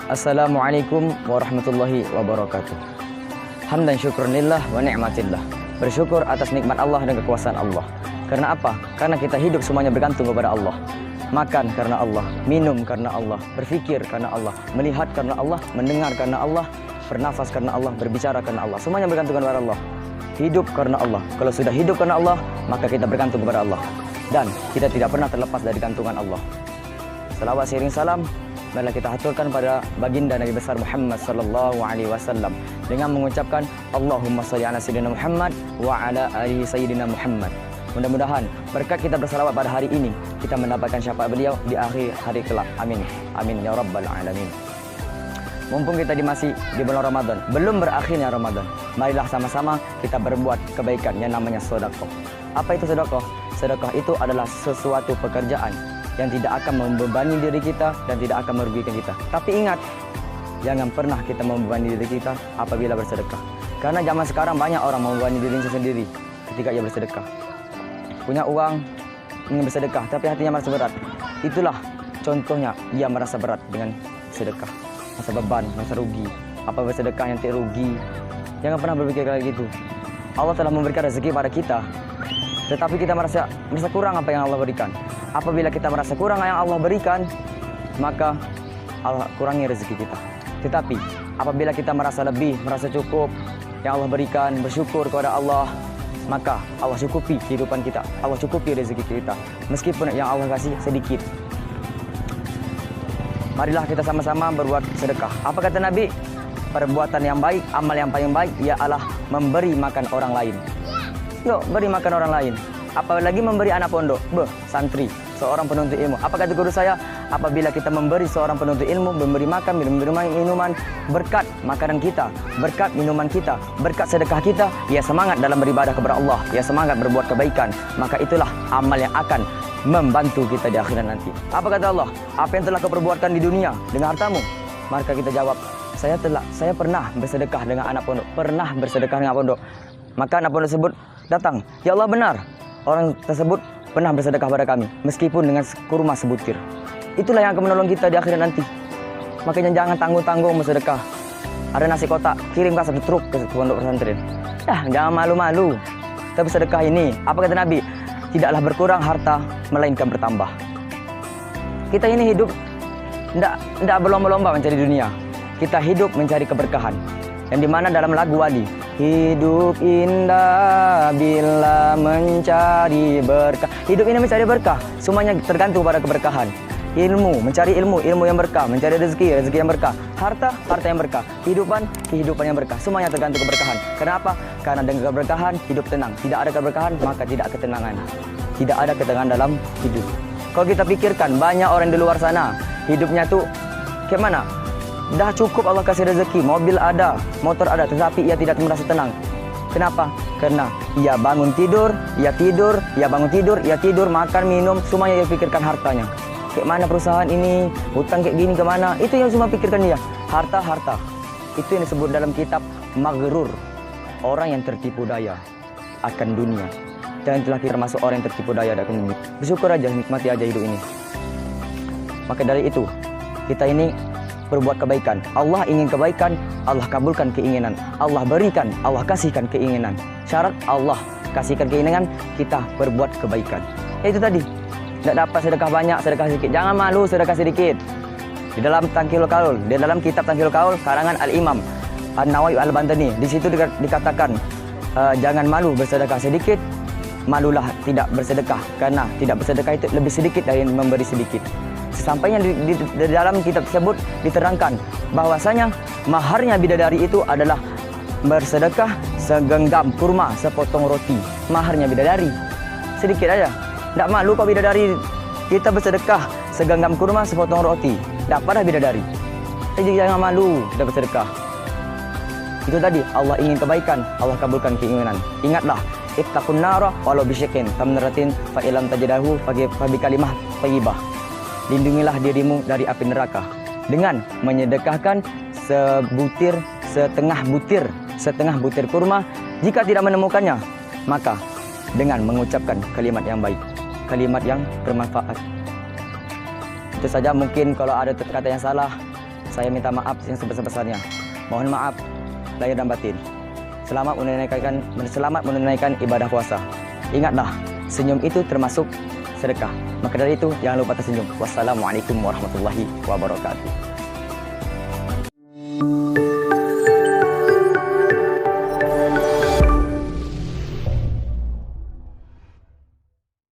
Assalamualaikum warahmatullahi wabarakatuh. Hamdan syukronillah wa ni'matillah. Bersyukur atas nikmat Allah dan kekuasaan Allah. Karena apa? Karena kita hidup semuanya bergantung kepada Allah. Makan karena Allah, minum karena Allah, berfikir karena Allah, melihat karena Allah, mendengar karena Allah, bernafas karena Allah, berbicara karena Allah. Semuanya bergantung kepada Allah. Hidup karena Allah. Kalau sudah hidup karena Allah, maka kita bergantung kepada Allah. Dan kita tidak pernah terlepas dari gantungan Allah. Salawat seiring salam marilah kita haturkan pada baginda Nabi besar Muhammad sallallahu alaihi wasallam dengan mengucapkan Allahumma shalli ala sayyidina Muhammad wa ala ali sayyidina Muhammad. Mudah-mudahan berkat kita bersalawat pada hari ini kita mendapatkan syafaat beliau di akhir hari kelak. Amin. Amin ya rabbal alamin. Mumpung kita masih di bulan Ramadan, belum berakhirnya Ramadan, marilah sama-sama kita berbuat kebaikan yang namanya sedekah. Apa itu sedekah? Sedekah itu adalah sesuatu pekerjaan yang tidak akan membebani diri kita dan tidak akan merugikan kita. Tapi ingat, jangan pernah kita membebani diri kita apabila bersedekah. Karena zaman sekarang banyak orang membebani dirinya sendiri ketika ia bersedekah. Punya uang, ingin bersedekah, tapi hatinya merasa berat. Itulah contohnya, ia merasa berat dengan sedekah. Merasa beban, merasa rugi. Apa bersedekah yang tidak rugi? Jangan pernah berpikir kayak gitu. Allah telah memberikan rezeki pada kita, tetapi kita merasa kurang apa yang Allah berikan. Apabila kita merasa kurang yang Allah berikan, maka Allah kurangi rezeki kita. Tetapi apabila kita merasa lebih, merasa cukup yang Allah berikan, bersyukur kepada Allah, maka Allah cukupi kehidupan kita, Allah cukupi rezeki kita, meskipun yang Allah kasih sedikit. Marilah kita sama-sama berbuat sedekah. Apa kata Nabi? Perbuatan yang baik, amal yang paling baik ialah memberi makan orang lain. Yuk, beri makan orang lain. Apalagi memberi anak pondok, santri, seorang penuntut ilmu. Apa kata guru saya? Apabila kita memberi seorang penuntut ilmu, memberi makan, memberi minuman, berkat makanan kita, berkat minuman kita, berkat sedekah kita, ia semangat dalam beribadah kepada Allah, ia semangat berbuat kebaikan. Maka itulah amal yang akan membantu kita di akhirat nanti. Apa kata Allah? Apa yang telah kau perbuatkan di dunia dengan hartamu? Maka kita jawab, saya pernah bersedekah dengan anak pondok, pernah bersedekah dengan pondok. Maka anak pondok tersebut datang, ya Allah benar, orang tersebut pernah bersedekah pada kami, meskipun dengan kurma sebutir. Itulah yang akan menolong kita di akhirat nanti. Makanya jangan tanggung-tanggung bersedekah. Ada nasi kotak, kirimkan 1 truk ke pondok pesantren. Jangan malu-malu. Tapi sedekah ini, apa kata Nabi? Tidaklah berkurang harta, melainkan bertambah. Kita ini hidup tidak berlomba-lomba mencari dunia. Kita hidup mencari keberkahan. Yang dimana dalam lagu Wali, hidup indah bila mencari berkah. Hidup ini mencari berkah, semuanya tergantung pada keberkahan. Ilmu, mencari ilmu yang berkah, mencari rezeki yang berkah, harta yang berkah, kehidupan yang berkah, semuanya tergantung keberkahan. Kenapa? Karena dengan keberkahan hidup tenang. Tidak ada keberkahan maka tidak ketenangan. Tidak ada ketenangan dalam hidup. Kalau kita pikirkan banyak orang di luar sana hidupnya tuh kayak mana? Dah cukup Allah kasih rezeki, mobil ada, motor ada, tetapi ia tidak merasa tenang. Kenapa? Karena ia bangun tidur, ia bangun tidur, ia tidur, makan, minum, semuanya ia pikirkan hartanya. Kayak mana perusahaan ini, hutang kayak gini kemana, itu yang semua pikirkan dia. Harta. Itu yang disebut dalam kitab maghrur, orang yang tertipu daya akan dunia. Dan itulah kita termasuk orang yang tertipu daya akan dunia. Bersyukur aja, nikmati aja hidup ini. Maka dari itu, kita ini berbuat kebaikan. Allah ingin kebaikan, Allah kabulkan keinginan. Allah berikan, Allah kasihkan keinginan. Syarat Allah kasihkan keinginan, kita berbuat kebaikan. Itu tadi. Tidak dapat sedekah banyak, sedekah sedikit. Jangan malu sedekah sedikit. Di dalam Tangkilul Qaul, di dalam kitab Tangkilul Qaul karangan Al-Imam An-Nawawi Al-Bantani, di situ dikatakan jangan malu bersedekah sedikit, malulah tidak bersedekah, karena tidak bersedekah itu lebih sedikit dari memberi sedikit. Sesampainya di dalam kitab tersebut diterangkan bahwasanya maharnya bidadari itu adalah bersedekah segenggam kurma, sepotong roti. Maharnya bidadari sedikit aja. Tidak malu kok bidadari, kita bersedekah segenggam kurma, sepotong roti. Dapatlah bidadari. Jadi jangan malu kita bersedekah. Itu tadi, Allah ingin kebaikan, Allah kabulkan keinginan. Ingatlah, ittaqun nara walau bisyikin tamratin fa ilam tajidahu fa bi kalimah thayyibah. Lindungilah dirimu dari api neraka dengan menyedekahkan setengah butir kurma. Jika tidak menemukannya, maka dengan mengucapkan kalimat yang baik, kalimat yang bermanfaat. Itu saja, mungkin kalau ada kata yang salah, Saya minta maaf yang sebesar-besarnya. Mohon maaf lahir dan batin. Selamat menunaikan ibadah puasa. Ingatlah, senyum itu termasuk sedekah. Maka dari itu, jangan lupa tersenyum. Wassalamualaikum warahmatullahi wabarakatuh.